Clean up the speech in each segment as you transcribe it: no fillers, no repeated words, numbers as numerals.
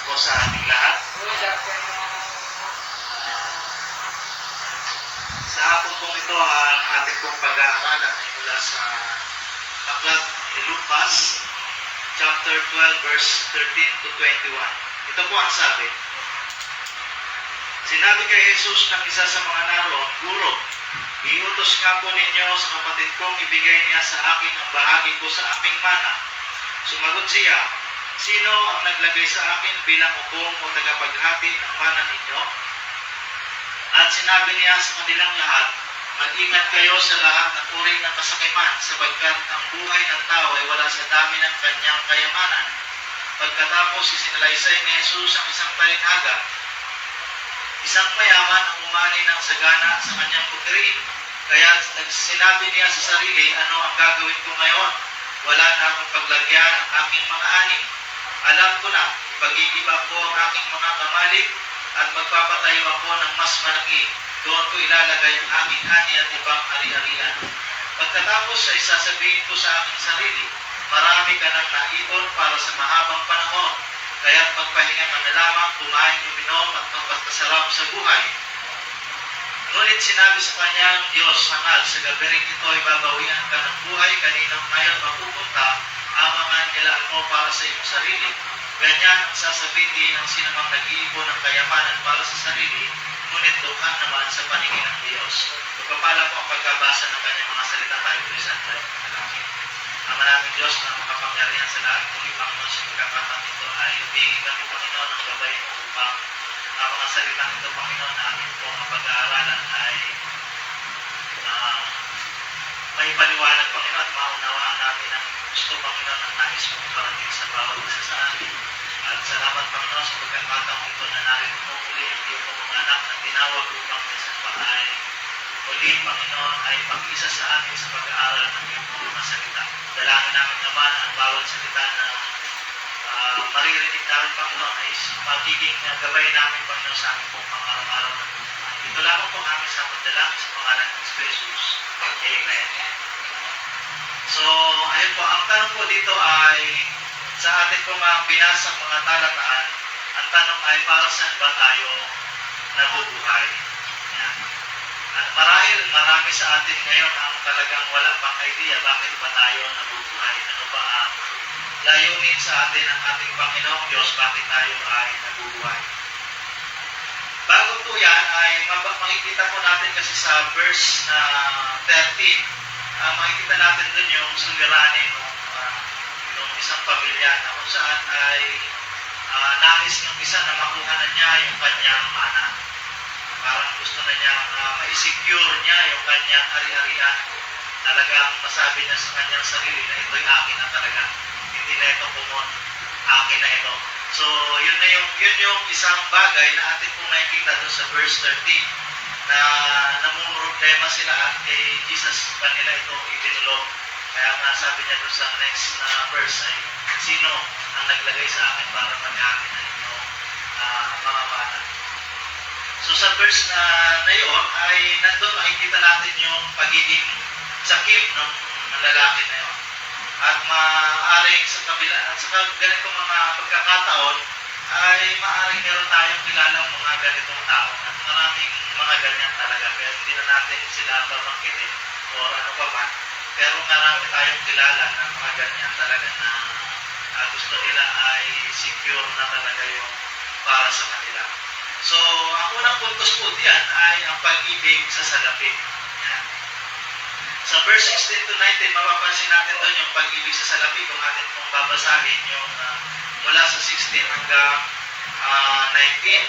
po sa ating lahat. Sa hapon pong ito, ang ating pong pag-aaralan ay mula sa aklat ni Lucas, chapter 12, verse 13 to 21. Ito po ang sabi. Sinabi kay Jesus ng isa sa mga naroon, Guro, iutos nga po ninyo sa kapatid kong ibigay niya sa akin ang bahagi ko sa aming mana. Sumagot siya, sino ang naglagay sa akin bilang ukong o tagapaghati ng mana ninyo? At sinabi niya sa kanilang lahat, mag-ingat kayo sa lahat ng uri ng kasakiman, sapagkat ang buhay ng tao ay wala sa dami ng kanyang kayamanan. Pagkatapos isinalaysay ni Jesus ang isang talinghaga, isang mayaman ang umani ng sagana sa kanyang putiriin. Kaya sinabi niya sa sarili, ano ang gagawin ko ngayon? Wala na akong paglagyan ang aking mga ani. Alam ko na, ipag-iiba ko ang aking mga kamalig at magpapatayo ako ng mas malaki. Doon ko ilalagay ang aking ani at ibang ari-arian. Pagkatapos ay sasabihin ko sa aking sarili, marami ka nang naipon para sa mahabang panahon. Kaya't magpahinga ka na lamang, kumain, uminom at magpasarap sa buhay. Ngunit sinabi sa kanya ng Diyos, hangal, sa gabi rin ito ay babawian ka ng buhay, kaninang ngayon mapupunta, amangan nilaan mo para sa iyong sarili. Ganyan ang sasabihin ng sinamang nag-iipon ng kayamanan para sa sarili, ngunit dukhan naman sa paningin ng Diyos. Pagpapala po ang pagkabasa ng kanyang mga salita tayo po isang tayo. Ama namin Diyos na makapangyarihan sa lahat, muli Panginoon sa pagkakataon ito ay humingi kami Panginoon ng gabay upang ang mga salita nito Panginoon na amin po ang pag-aaralan ay may paliwanag Panginoon at maunawaan namin ang gusto Panginoon ang nais mo parating sa bawat isa sa amin. At salamat Panginoon sa pagkakataon ito na narito mo muli ang iyong mga anak na tinawag upang minsan pa ay muli Panginoon ay pag-isa sa amin sa pag-aaral ng iyong mga salita. Dalangin namin naman ang bawat salita na maririnig namin Panginoon ay magiging gabay namin Panginoon sa aming pong pang-araw-araw na buhay. Ito lamang po kami sa pagdalangin sa pangalan ng Jesus. Amen. So, ayun po, ang tanong po dito ay sa ating pong binasang mga talataan, ang tanong ay para saan ba tayo nabubuhay? Yan. At marami sa atin ngayon ang talagang wala pang idea bakit ba tayo nabubuhay. Ano ba ang layunin sa atin ng ating Panginoong Diyos, bakit tayo ay nabubuhay? Bago po yan ay makikita po natin kasi sa verse na 13, makikita natin dun yung suliranin ng isang pamilya na kung saan ay nais ng isa na makuha na niya yung kanyang mana. Parang gusto na niya ma-secure niya yung kanyang ari-arian. Talagang masabi niya sa kanyang sarili na ito'y akin na talaga. Hindi na ito kumon. Akin na ito. So, yun yung isang bagay na atin pong nakikita doon sa verse 13 na namumroblema sila at kay Jesus kanila ito ibinulog. Kaya nga sabi niya doon sa next na verse ay, sino ang naglagay sa akin para mag-amin na ito mga mana? So sa verse na yun ay nandun makikita natin yung pagiging sakip ng lalaki na yun. At maaaring sa kabila at sa ganitong mga pagkakataon ay maaaring meron tayong kilalang mga ganitong tao at maraming mga ganyan talaga pero hindi na natin sila babangkitin o ano pa man. Pero marami tayong kilala na mga ganyan talaga na gusto nila ay secure na talaga yung para sa kanila. So, ang unang puntos po diyan ay ang pag-ibig sa salapi. Yan. Sa verse 16 to 19, mapapansin natin doon yung pag-ibig sa salapi kung atin pong babasahin yung mula sa 16 hanggang 19.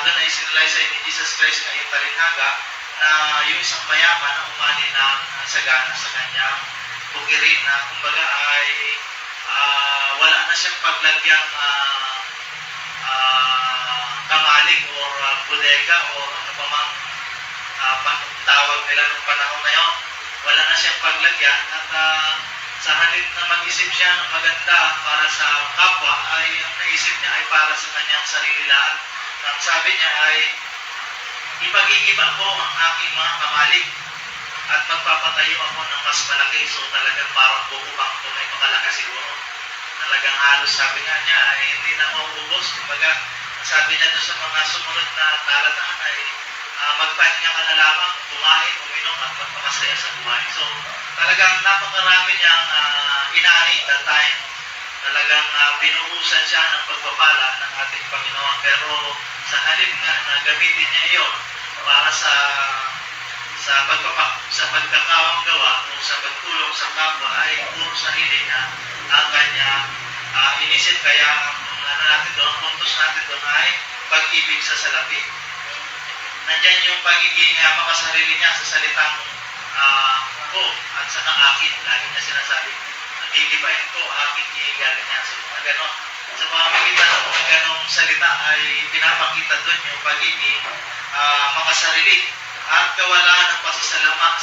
Doon ay sinalaysay ni Jesus Christ na yung talinghaga na yung isang mayaman na umani ng sagana sa kanyang bukirin na kumbaga ay wala na siyang paglagyang kamalig or bodega o ano pa mang tawag nila ng panahon na yun. Wala na siyang paglagyan at sa halip na mag-isip siya ng maganda para sa kapwa ay ang naisip niya ay para sa kanyang sarili lang. Ang sabi niya ay ipag-iiba ko ang aking mga kamalig at magpapatayo ako ng mas malaki. So talagang parang bubukang ito may pakalaki siguro. talagang halos sabi nga niya ay hindi na mauubos. Kumbaga, sabi niya doon sa mga sumunod na talataan ay magpahinga ka na lamang, kumain, uminom at magpakasaya sa buhay. So talagang napakarami niyang inani that time. Talagang binuhusan siya ng pagpapala ng ating Panginoon. Pero sa halip nga na gamitin niya iyon para sa pagkakawang gawa o sa pagtulong sa kapwa ay puro sarili niya ang kanya inisip. Kaya ang natin doon, ang puntos natin doon ay pag-ibig sa salapi. Nandyan yung pagiging makasarili niya sa salitang ko at saka akin. Lagi niya sinasabi, gigibahin ko, akin gigaling niya. So mga ganon. Sa pamamagitan ng mga ganong salita ay pinapakita doon yung pagiging makasarili at kawalan ng pasasalamat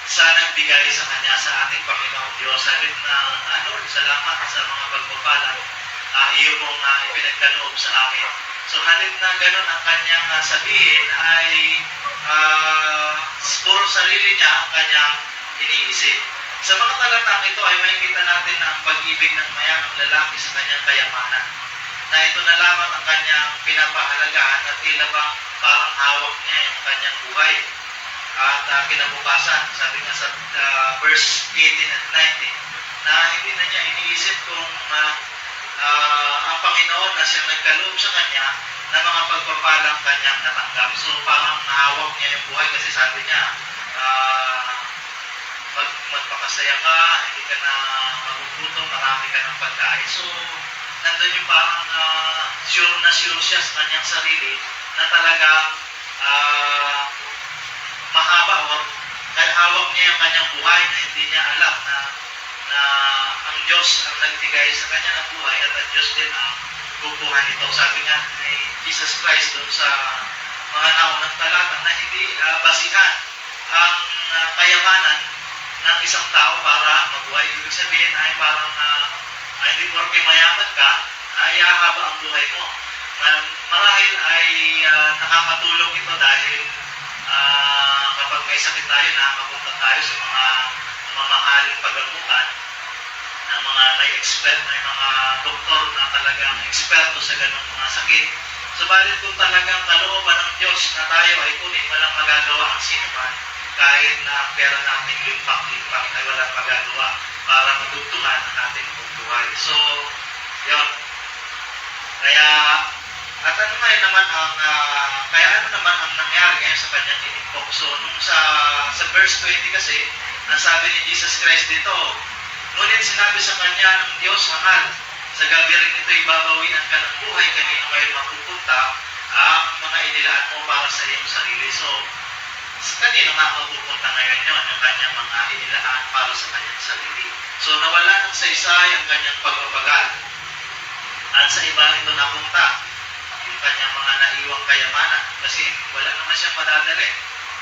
sa nagbigay sa kanya, sa ating Panginoong Diyos. Sabi na, Lord, salamat sa mga pagpapala iyo mong ipinagkaloob sa amin. So halip na ganun ang kanyang sabihin ay puro sarili niya ang kanyang iniisip. Sa mga talatang ito ay makikita natin ang pag-ibig ng mayamang lalaki sa kanyang kayamanan. Na ito na lamang ang kanyang pinapahalagahan at tila bang parang hawak niya yung kanyang buhay. At kinabukasan, sabi nga sa verse 18 and 19, na hindi na niya iniisip kung ang Panginoon na siyang nagkaloob sa kanya na mga pagpapalang kanyang natanggap. So parang nahawak niya yung buhay kasi sabi niya, magpakasaya ka, hindi ka na magugutom, marami ka ng pagkain. So nandun yung parang sure siya sa kanyang sarili na talagang mahaba o dahil hawak niya yung kanyang buhay na hindi niya alam na ang Diyos ang nagbigay sa kanya ng buhay at ang Diyos din ang kukuha nito. Sabi nga ni Jesus Christ doon sa mga naunang talata na hindi basihan ang kayamanan ng isang tao para mabuhay. Ibig sabihin ay parang hindi porke mayaman ka, ay haba ang buhay mo. Marahil ay nakakatulong ito dahil kapag may sakit tayo, nakakapunta tayo sa mga mamahaling pagamutan ng mga may mga doktor na talagang eksperto sa ganong mga sakit. Subalit kung talagang kalooban ng Diyos na tayo ay kunin, walang magagawa ang sinuman. Kahit na pera natin limpak-limpak ay walang magagawa para madugtungan ang ating buhay. So, yun. Kaya, at ano naman ang nangyari ngayon sa kanyang tinipok. So, nung sa verse 20 kasi, ang sabi ni Jesus Christ dito, ngunit sinabi sa kanya ng Diyos, hangal, sa gabi rin ito'y babawian ka ng buhay, kanino ngayon mapupunta ang mga inilaan mo para sa iyong sarili. So, kanino nga mapupunta ngayon yun, yung kanyang mga inilaan para sa kanyang sarili. So, nawala ng saysay ang kanyang pagpapagal. At sa iba ito napunta, yung kanyang mga naiwang kayamanan, kasi wala naman siyang madadali.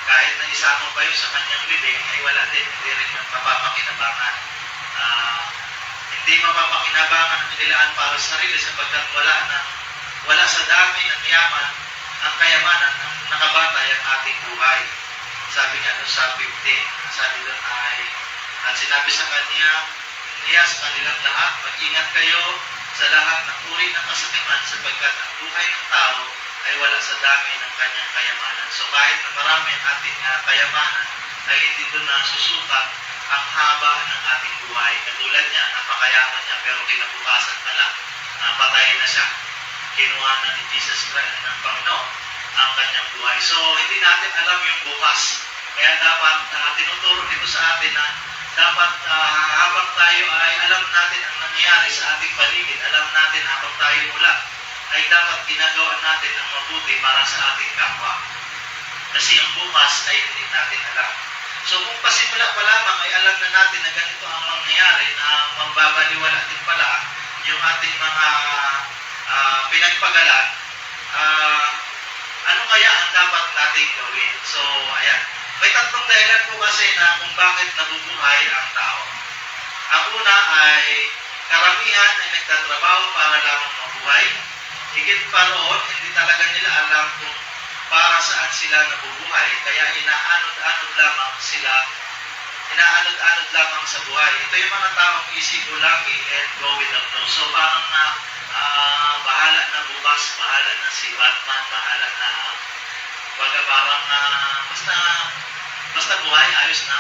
Kahit na isama pa yun sa kanyang libing, ay wala din, hindi rin mapapakinabangan. Hindi mapapakinabangan ang inilaan para sa sarili sapagkat wala sa dami ng yaman ang kayamanan ng nakabatay ang ating buhay. Sabi nga doon sa 15, sabi doon ay, at sinabi sa niya sa kanilang lahat, mag-ingat kayo sa lahat ng uri ng kasakiman sapagkat ang buhay ng tao ay wala sa dami ng kanyang kayamanan. So kahit na marami ang ating kayamanan, ay hindi doon na susukat ang haba ng ating buhay. Katulad niya, napakayaman niya, pero kinabukasan pala, patay na siya. Kinuha na ni Jesus Christ ng Panginoon ang kanyang buhay. So hindi natin alam yung bukas. Kaya dapat tinuturo dito sa atin na dapat habang tayo ay alam natin ang nangyayari sa ating paligid, alam natin habang tayo mula, ay dapat ginagawa natin ang mabuti para sa ating kapwa. Kasi ang bukas ay hindi natin alam. So kung pasimula pa lamang ay alam na natin na ganito ang mangyayari, na mambabaliwala din pala yung ating mga pinagpagalan, ano kaya ang dapat nating gawin? So ayan, may tatlong dahilan po kasi na kung bakit nabubuhay ang tao. Ang una ay karamihan ay nagtatrabaho para lamang mabuhay. Higit pa roon, hindi talaga nila alam kung para saan sila nabubuhay, kaya inaanod-anod lamang sila inaanod-anod lamang sa buhay. Ito yung mga taong easy go lucky and go with the flow. So parang bahala na bukas, bahala na si Batman, bahala na baga parang basta buhay, ayos na.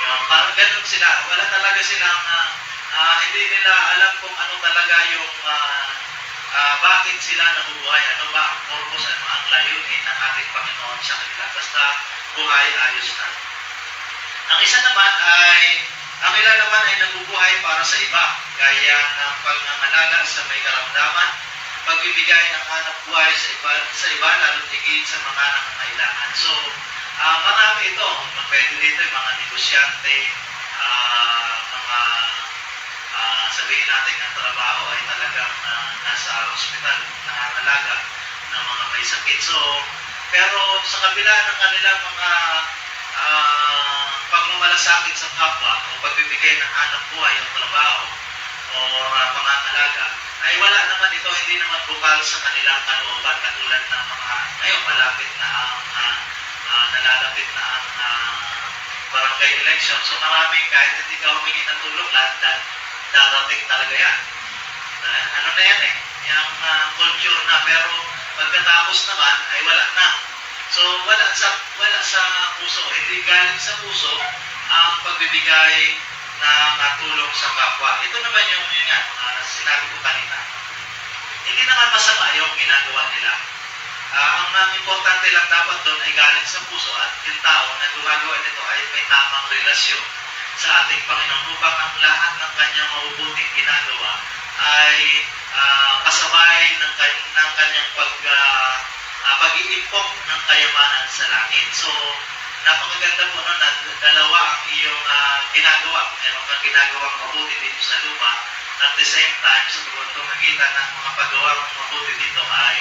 Yun, parang ganun sila. Wala talaga silang hindi nila alam kung ano talaga yung bakit sila nabubuhay, ano ba ang purpose, ano ang layunin ng ating Panginoon sa kanila. Basta buhay, ayos na. Ang isa naman ang ilan naman ay nabubuhay para sa iba, gaya ng pangangalaga sa may karamdaman, pagbibigay ng hanap buhay sa iba lalo higit sa mga nangangailangan. So, marami ito. Pwede dito yung mga negosyante, mga sabihin natin ang trabaho ay talagang nasa ospital, nangangalaga ng mga may sakit. So, pero sa kabila ng kanilang mga pagmamalasakit sa kapwa o pagbibigay ng hanap buhay o trabaho o pangangalaga, ay wala naman ito, hindi naman bukal sa kanilang kalooban katulad ng mga ngayon malapit na nalalapit na ang barangay election. So maraming kahit hindi ka humingi ng tulong, lahat darating talaga yan. Ano na yan yung culture na, pero pagkatapos naman ay wala na. So wala sa puso, hindi galing sa puso ang pagbibigay ng tulong sa kapwa. Ito naman yung sinabi ko kanina. Hindi naman masama yung ginagawa nila. Ang importante lang dapat doon ay galing sa puso at yung tao na gumagawa nito ay may tamang relasyon sa ating Panginoon upang ang lahat ng kanyang mabubuting ginagawa ay kasabay ng kanyang pag-iimpok ng kayamanan sa langit. So, napakaganda po nun na dalawa ang iyong ginagawa. Meron kang ginagawang mabuti dito sa lupa. At the same time, sa pagpapagitan ng mga pagawang mabuti dito ay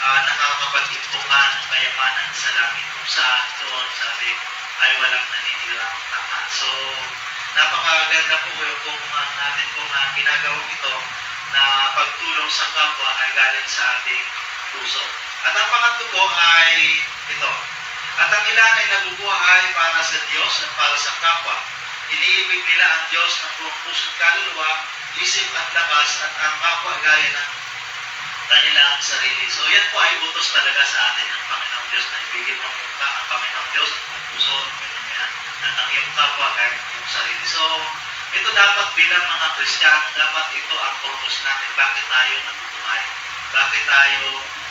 nakakapag-impok ka ng kayamanan sa langit. Kung saan doon, sabi, ay walang naninirang tama. So, napakaganda po kung natin kung ginagawang ito na pagtulong sa kapwa ay galing sa ating puso. At ang pangatlo ko ay ito. At ang ilan ay nabubuhay para sa Diyos at para sa kapwa. Iniibig nila ang Diyos ng buong puso't kaluluwa, isip at lakas, at ang kapwa gaya ng kanilang sarili. So yan po ay utos talaga sa atin ng Panginoong Diyos na ibigin mo ang Panginoong Diyos at ang puso at ang iyong kapwa gaya ng iyong sarili. So ito dapat bilang mga Kristiyano, dapat ito ang purpose natin. Bakit tayo nabubuhay? Bakit tayo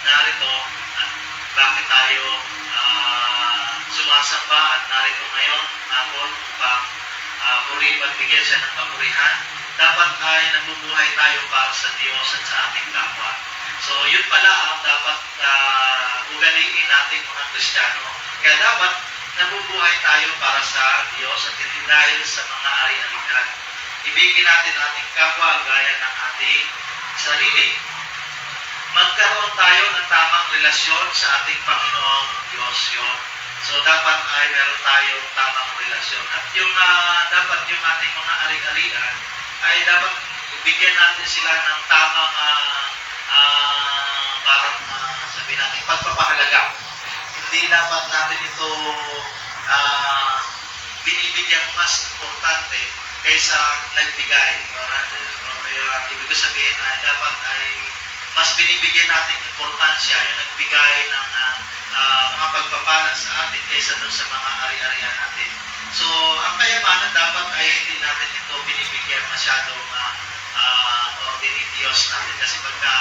narito? At bakit tayo sumasamba at narito ngayon hapon upang bigyan siya ng papurihan? Dapat ay nabubuhay tayo para sa Diyos at sa ating kapwa. So yun pala ang dapat ugaliin natin mga Kristiyano. Kaya dapat nabubuhay tayo para sa Diyos at hindi dahil sa mga ari-arian. Ibigin natin ating kapwa gaya ng ating sarili. Magkaroon tayo ng tamang relasyon sa ating Panginoong Diyos yun. So dapat ay meron tayong tamang relasyon. At yung dapat yung ating mga ari-arian ay dapat bigyan natin sila ng tamang parang sabihin natin pagpapahalaga. Hindi dapat natin ito binibigyan mas importante kaysa nagbigay. Ibig sabihin ay dapat ay mas binibigyan natin importansya yung nagbigay ng mga pagpapala sa atin kaysa doon sa mga ari-arian natin. So, ang kayamanan dapat ay hindi natin ito binibigyan masyadong o dinidiyos natin kasi pagka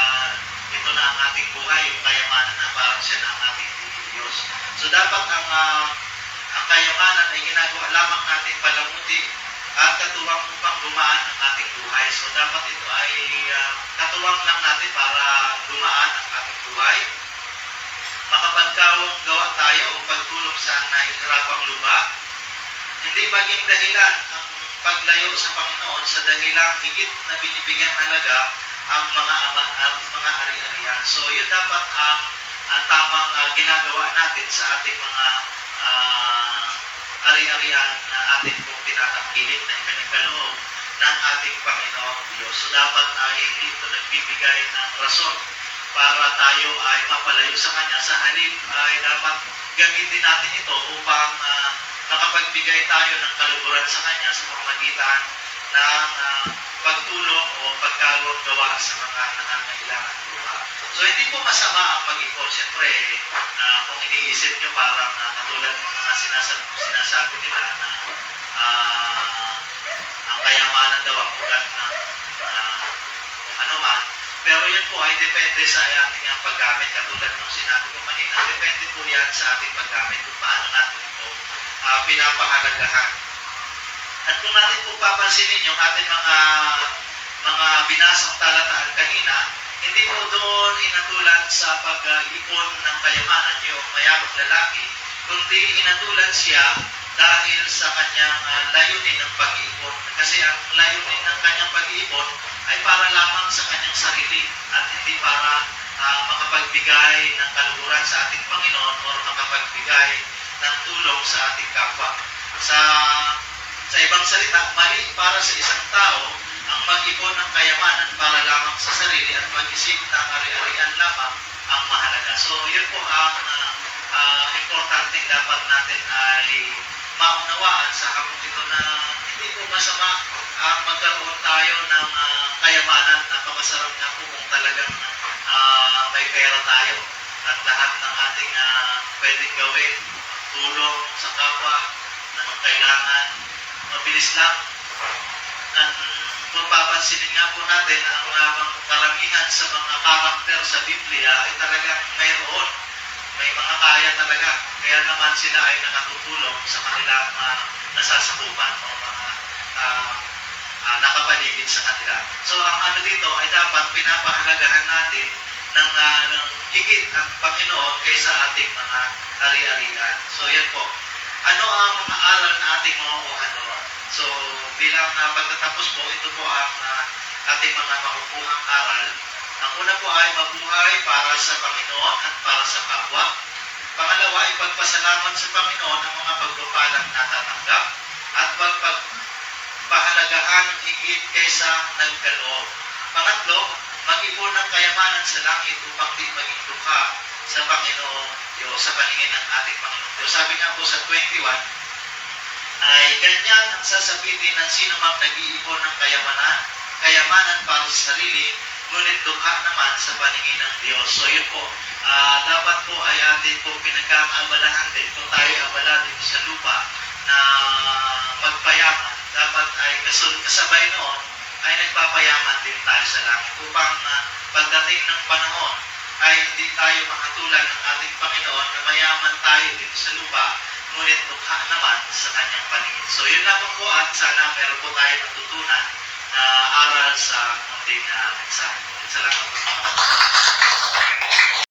ito na ang ating buhay, yung kayamanan na parang siya na ang ating dinidiyos. So, dapat ang kayamanan ay ginagawa lamang natin palamuti at katuwang upang gumaan ang ating buhay. So, dapat ito ay katuwang lang natin para gumaan ang ating buhay. Makapagkawang gawa tayo o pagtulong sa nahihirapang lupa. Hindi maging dahilan ang paglayo sa Panginoon sa dahilang higit na binibigyan halaga ang mga ari-arian. So, yun dapat ang tamang ginagawa natin sa ating mga ari-arian na ating pong tinatangkilik na ipinagkaloob ng ating Panginoong Diyos. So, dapat ay hindi ito nagbibigay ng rason para tayo ay mapalayo sa Kanya. Sa halip ay dapat gamitin natin ito upang makapagbigay magbigay tayo ng kaluguran sa Kanya sa pamamagitan ng pagtulong o pagkagawang gawa sa mga nangangailangan buha. So hindi po masama ang mag-ipon. Siyempre, kung iniisip nyo parang katulad ng mga sinasabi nila na ang kayamanan daw ang ugat ng kung ano man. Pero yan po ay depende sa ating paggamit. Katulad ng sinabi ko kanina, depende po yan sa ating paggamit kung paano natin ito pinapahalagahan. At kung natin po papansinin yung ating mga binasang talataan kanina, hindi po doon hinatulan sa pag-ipon ng kayamanan yung mayamang lalaki, kundi hinatulan siya dahil sa kanyang layunin ng pag-iipon. Kasi ang layunin ng kanyang pag-iipon ay para lamang sa kanyang sarili at hindi para makapagbigay ng kaluguran sa ating Panginoon o makapagbigay ng tulong sa ating kapwa. Sa ibang salita, mali para sa isang tao ang mag-ipon ng kayamanan para lamang sa sarili at mag-isip ng ari-arian lamang ang mahalaga. So, yun po ang importante dapat natin ay maunawaan sa hapong ito na hindi po masama ang magkaroon tayo ng kayamanan. Napakasarap na po kung talagang may pera tayo at lahat ng ating pwedeng gawin, tulong sa kapwa na magkailangan, mabilis lang. At kung papansinin nga po natin, ang karamihan sa mga karakter sa Biblia ay talagang mayroon. May mga kaya talaga. Kaya naman sila ay nakatutulong sa kanilang nasasakupan o mga nakapaligid sa kanila. So ang ano dito ay dapat pinapahalagahan natin ng higit ang Panginoon kaysa ating mga ari-arian. So yan po. Ano ang mga aral na ating makukuha doon? So bilang pagtatapos po, ito po ang ating mga makukuhang aral. Ang una po ay mabuhay para sa Panginoon at para sa kapwa. Pangalawa ay pagpasalamat sa Panginoon ang mga pagpapalang natatanggap at pagpahalagahan higit kaysa nagkaloob. Pangatlo, mag-ipon ng kayamanan sa langit upang di maging dukha sa Panginoon Diyos, sa paningin ng ating Panginoon Diyos. Sabi nga po sa 21, ay ganyan ang sasabihin ng sino mang nag-iipon ng kayamanan para sa sarili, ngunit dukha naman sa paningin ng Diyos. So yun po, dapat po ay atin po pinagkakaabalahan din. Kung tayo abala dito sa lupa na magpayaman, dapat ay kasabay noon ay nagpapayaman din tayo sa langit upang pagdating ng panahon ay hindi tayo makatulad ng ating Panginoon na mayaman tayo dito sa lupa, ngunit dukha naman sa kanyang paningin. So yun lamang po at sana meron po tayo natutunan na aral sa ating mensahe. Salamat.